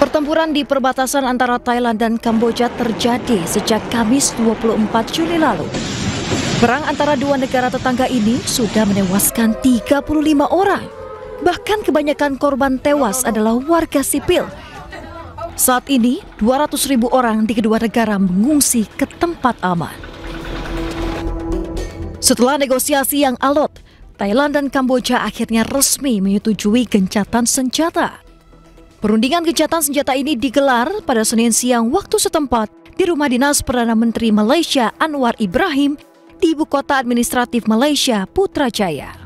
Pertempuran di perbatasan antara Thailand dan Kamboja terjadi sejak Kamis 24 Juli lalu. Perang antara dua negara tetangga ini sudah menewaskan 35 orang. Bahkan kebanyakan korban tewas adalah warga sipil. Saat ini, 200.000 orang di kedua negara mengungsi ke tempat aman. Setelah negosiasi yang alot, Thailand dan Kamboja akhirnya resmi menyetujui gencatan senjata. Perundingan gencatan senjata ini digelar pada Senin siang waktu setempat di rumah dinas Perdana Menteri Malaysia Anwar Ibrahim di ibu kota administratif Malaysia, Putrajaya.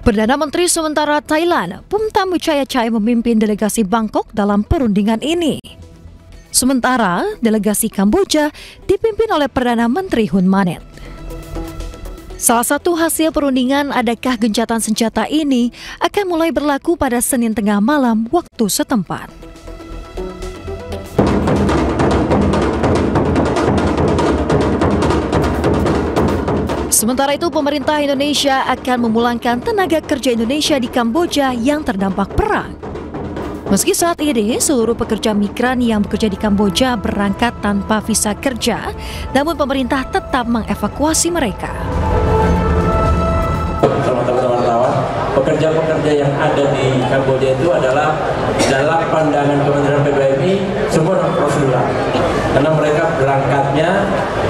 Perdana Menteri sementara Thailand, Phumtham Wechayachai memimpin delegasi Bangkok dalam perundingan ini. Sementara delegasi Kamboja dipimpin oleh Perdana Menteri Hun Manet. Salah satu hasil perundingan adakah gencatan senjata ini akan mulai berlaku pada Senin tengah malam waktu setempat. Sementara itu, pemerintah Indonesia akan memulangkan tenaga kerja Indonesia di Kamboja yang terdampak perang. Meski saat ini seluruh pekerja migran yang bekerja di Kamboja berangkat tanpa visa kerja, namun pemerintah tetap mengevakuasi mereka. Teman-teman wartawan, pekerja-pekerja yang ada di Kamboja itu adalah dalam pandangan Kementerian PBMI semua prosedural, karena mereka berangkatnya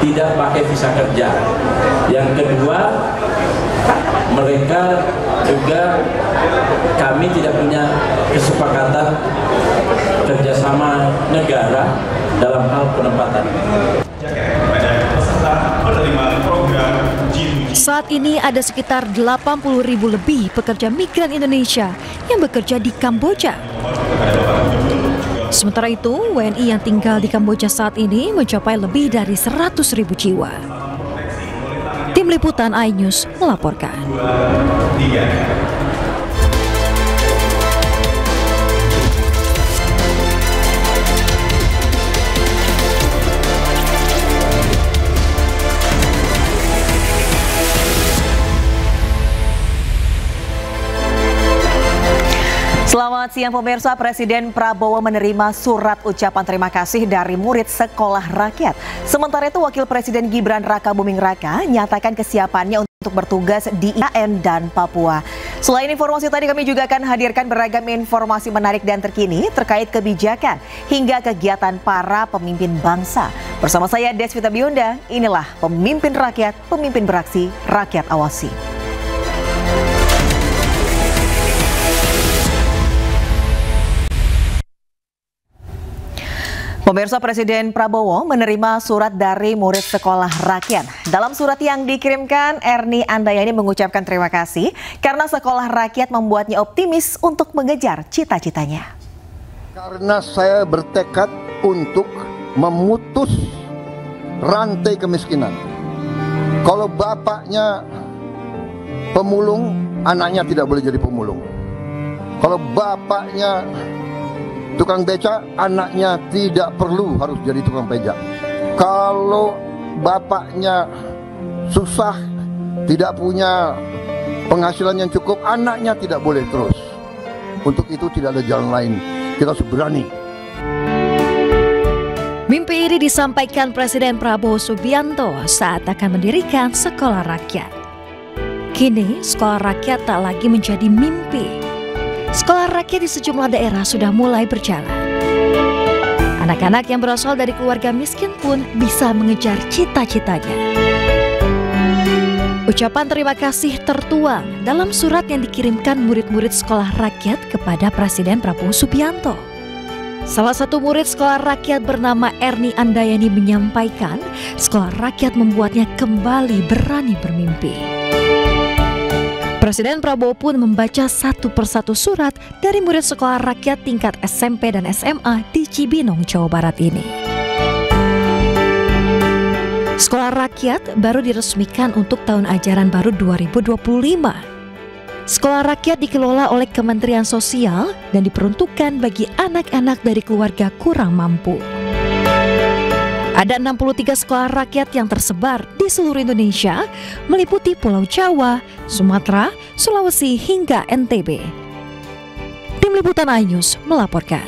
tidak pakai visa kerja. Yang kedua, mereka juga kami tidak punya kesepakatan kerjasama negara dalam hal penempatan. Saat ini ada sekitar 80.000 lebih pekerja migran Indonesia yang bekerja di Kamboja. Sementara itu, WNI yang tinggal di Kamboja saat ini mencapai lebih dari 100.000 jiwa. Tim Liputan iNews melaporkan. Selamat siang pemirsa, Presiden Prabowo menerima surat ucapan terima kasih dari murid sekolah rakyat. Sementara itu Wakil Presiden Gibran Raka Buming Raka nyatakan kesiapannya untuk bertugas di IAIN dan Papua. Selain informasi tadi, kami juga akan hadirkan beragam informasi menarik dan terkini terkait kebijakan hingga kegiatan para pemimpin bangsa. Bersama saya Desvita Bionda, inilah Pemimpin Rakyat, Pemimpin Beraksi, Rakyat Awasi. Pemirsa, Presiden Prabowo menerima surat dari murid sekolah rakyat. Dalam surat yang dikirimkan, Ernie Andayani mengucapkan terima kasih karena sekolah rakyat membuatnya optimis untuk mengejar cita-citanya. Karena saya bertekad untuk memutus rantai kemiskinan. Kalau bapaknya pemulung, anaknya tidak boleh jadi pemulung. Kalau bapaknya tukang beca, anaknya tidak perlu harus jadi tukang beca. Kalau bapaknya susah, tidak punya penghasilan yang cukup, anaknya tidak boleh terus. Untuk itu tidak ada jalan lain, kita harus berani. Mimpi ini disampaikan Presiden Prabowo Subianto saat akan mendirikan sekolah rakyat. Kini sekolah rakyat tak lagi menjadi mimpi. Sekolah rakyat di sejumlah daerah sudah mulai berjalan. Anak-anak yang berasal dari keluarga miskin pun bisa mengejar cita-citanya. Ucapan terima kasih tertuang dalam surat yang dikirimkan murid-murid sekolah rakyat kepada Presiden Prabowo Subianto. Salah satu murid sekolah rakyat bernama Ernie Andayani menyampaikan, sekolah rakyat membuatnya kembali berani bermimpi. Presiden Prabowo pun membaca satu persatu surat dari murid sekolah rakyat tingkat SMP dan SMA di Cibinong, Jawa Barat ini. Sekolah rakyat baru diresmikan untuk tahun ajaran baru 2025. Sekolah rakyat dikelola oleh Kementerian Sosial dan diperuntukkan bagi anak-anak dari keluarga kurang mampu. Ada 63 sekolah rakyat yang tersebar di seluruh Indonesia, meliputi Pulau Jawa, Sumatera, Sulawesi hingga NTB. Tim Rebutan iNews melaporkan.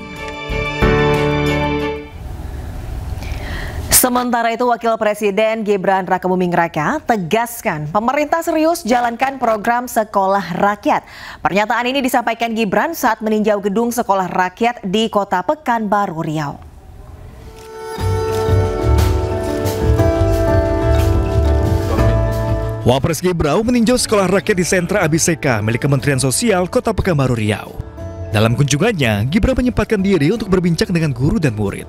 Sementara itu, Wakil Presiden Gibran Rakabuming Raka tegaskan pemerintah serius jalankan program Sekolah Rakyat. Pernyataan ini disampaikan Gibran saat meninjau gedung Sekolah Rakyat di Kota Pekanbaru Riau. Wapres Gibran meninjau Sekolah Rakyat di Sentra ABCK milik Kementerian Sosial Kota Pekanbaru Riau. Dalam kunjungannya, Gibran menyempatkan diri untuk berbincang dengan guru dan murid.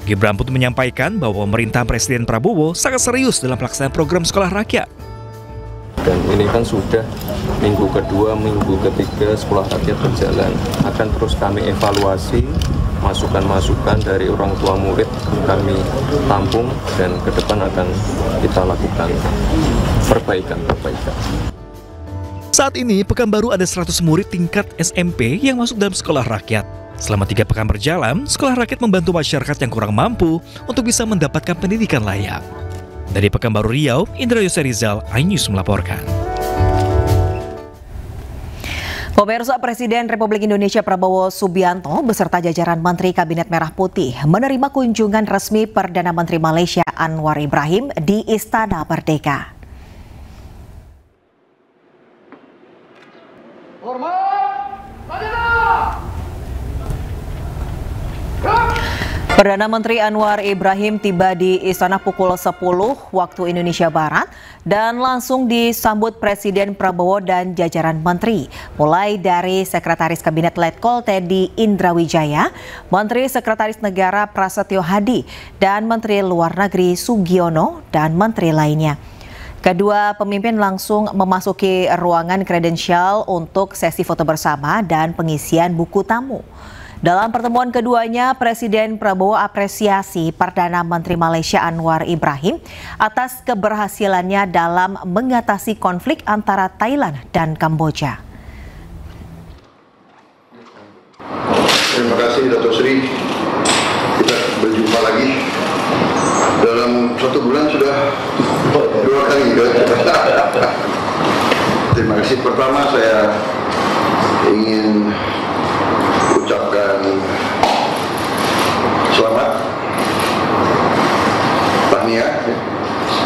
Gibran pun menyampaikan bahwa pemerintahan Presiden Prabowo sangat serius dalam pelaksanaan program Sekolah Rakyat. Dan ini kan sudah minggu kedua, minggu ketiga Sekolah Rakyat berjalan. Akan terus kami evaluasi, masukan-masukan dari orang tua murid kami tampung dan ke depan akan kita lakukan perbaikan. Saat ini Pekanbaru ada 100 murid tingkat SMP yang masuk dalam Sekolah Rakyat. Selama 3 pekan berjalan, Sekolah Rakyat membantu masyarakat yang kurang mampu untuk bisa mendapatkan pendidikan layak. Dari Pekanbaru Riau, Indra Yoserizal, iNews melaporkan. Pemirsa, Presiden Republik Indonesia Prabowo Subianto beserta jajaran Menteri Kabinet Merah Putih menerima kunjungan resmi Perdana Menteri Malaysia Anwar Ibrahim di Istana Merdeka. Perdana Menteri Anwar Ibrahim tiba di Istana pukul 10 waktu Indonesia Barat dan langsung disambut Presiden Prabowo dan jajaran menteri. Mulai dari Sekretaris Kabinet Letkol Teddy Indrawijaya, Menteri Sekretaris Negara Prasetyo Hadi, dan Menteri Luar Negeri Sugiono dan menteri lainnya. Kedua pemimpin langsung memasuki ruangan kredensial untuk sesi foto bersama dan pengisian buku tamu. Dalam pertemuan keduanya, Presiden Prabowo apresiasi Perdana Menteri Malaysia Anwar Ibrahim atas keberhasilannya dalam mengatasi konflik antara Thailand dan Kamboja. Terima kasih Datuk Sri. Kita berjumpa lagi. Dalam 1 bulan sudah 2 kali. Terima kasih. Pertama saya ingin ucapkan selamat tahniah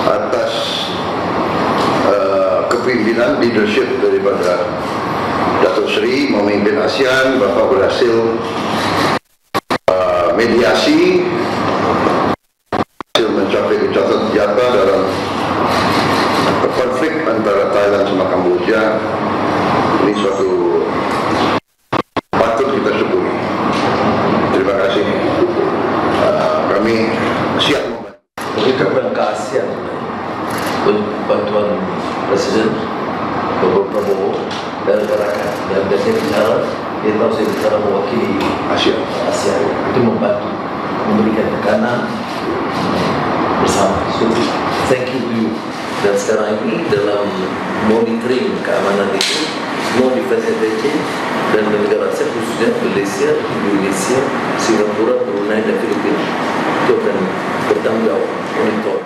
atas kepimpinan leadership daripada Datuk Seri memimpin ASEAN. Bapak berhasil mediasi, berhasil mencapai kecacatan senjata dalam konflik antara Thailand sama Kamboja. Ini suatu patut kita syukuri. Terima kasih. Kami siap Ucapan ke ASEAN bantuan Presiden Bapak Prabowo dan rakyat, dan biasanya bicara dia tahu saya bicara mewakili ASEAN itu membantu memberikan tekanan bersama. So thank you to you. Dan sekarang ini dalam monitoring keamanan itu semua defense intelligence dan negara ASEAN khususnya Malaysia, Indonesia, Singapura, Brunei dan Filipina itu akan bertanggung jawab monitor.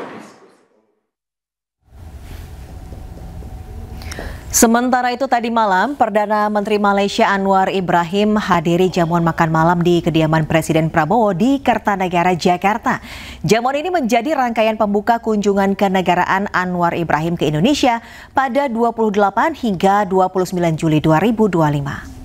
Sementara itu tadi malam, Perdana Menteri Malaysia Anwar Ibrahim hadiri jamuan makan malam di kediaman Presiden Prabowo di Kertanegara, Jakarta. Jamuan ini menjadi rangkaian pembuka kunjungan kenegaraan Anwar Ibrahim ke Indonesia pada 28 hingga 29 Juli 2025.